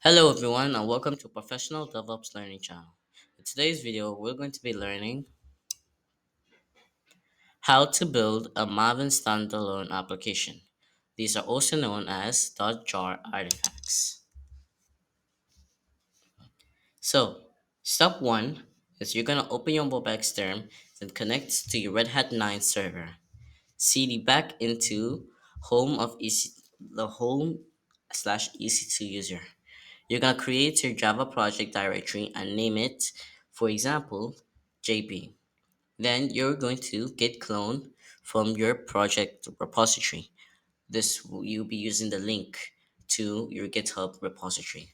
Hello everyone and welcome to Professional DevOps Learning Channel. In today's video, we're going to be learning how to build a Maven standalone application. These are also known as .jar artifacts. So, step 1 is you're going to open your MobaXTerm and connect to your Red Hat 9 server. CD back into home of the home slash EC2 user. You're going to create your Java project directory and name it, for example, JP. Then you're going to git clone from your project repository. You'll be using the link to your GitHub repository.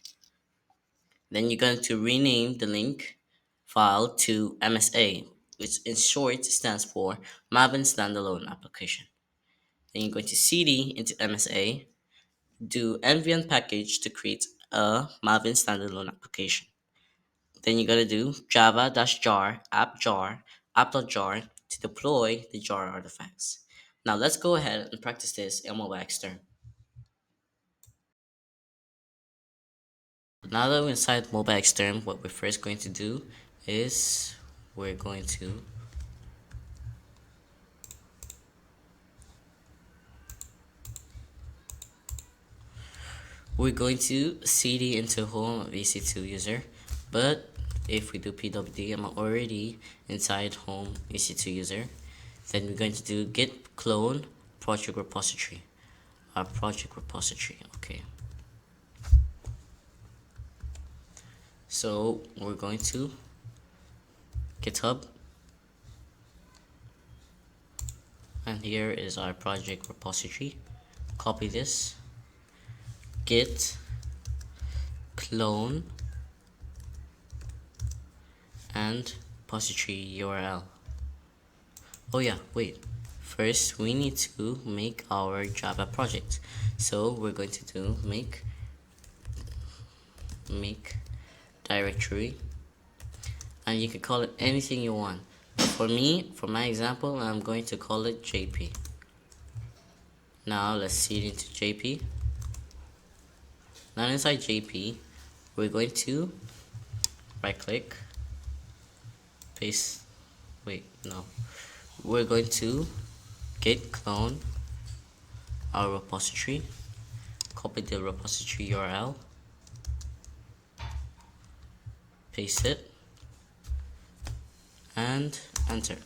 Then you're going to rename the link file to MSA, which in short stands for Maven Standalone Application. Then you're going to cd into MSA, do nvn package to create a Maven Standalone Application. Then you gotta do java-jar app.jar to deploy the jar artifacts. Now let's go ahead and practice this in MobaXTerm. Now that we're inside MobaXTerm, what we're first going to do is we're going to cd into home of EC2 user, but if we do pwd, I'm already inside home EC2 user. Then we're going to do git clone project repository. Our project repository, okay. So we're going to GitHub, and here is our project repository. Copy this, git clone and repository URL. Oh yeah, wait. First, we need to make our Java project. So we're going to do make directory, and you can call it anything you want. For me, for my example, I'm going to call it JP. Now let's seed into JP. Now inside JP, we're going to right click, paste, we're going to git clone our repository, copy the repository URL, paste it, and enter.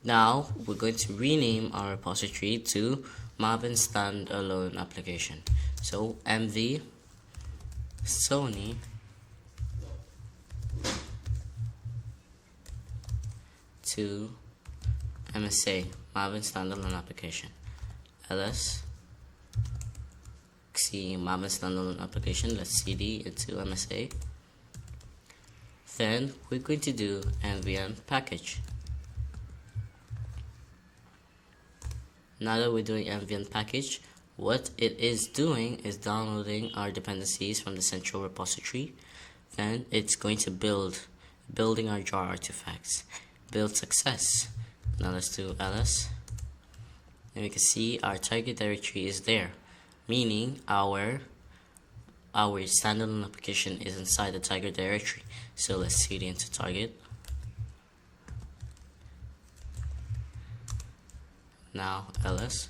Now we're going to rename our repository to Maven Standalone Application. So mv Sony to MSA Maven Standalone Application. ls see Maven Standalone Application. Let's cd into MSA. Then we're going to do nvn package. Now that we're doing nvn package, what it is doing is downloading our dependencies from the central repository. Then it's going to building our jar artifacts. Build success. Now let's do ls, and we can see our target directory is there, meaning our standalone application is inside the target directory. So let's cd into target. Now ls,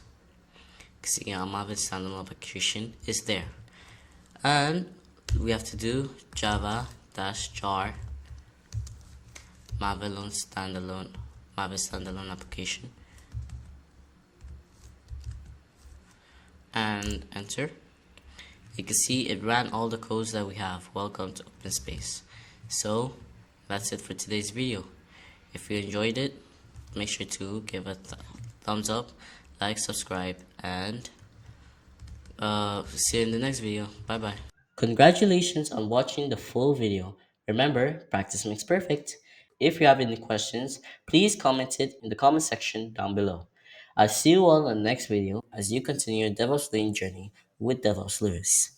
see our Maven standalone application is there, and we have to do java-jar Maven standalone application and enter. You can see it ran all the codes that we have. Welcome to open space. So that's it for today's video. If you enjoyed it, make sure to give a thumbs up, like, subscribe, and see you in the next video. Bye bye. Congratulations on watching the full video. Remember, practice makes perfect. If you have any questions, please comment it in the comment section down below. I'll see you all in the next video as you continue your DevOps learning journey with DevOps Lewis.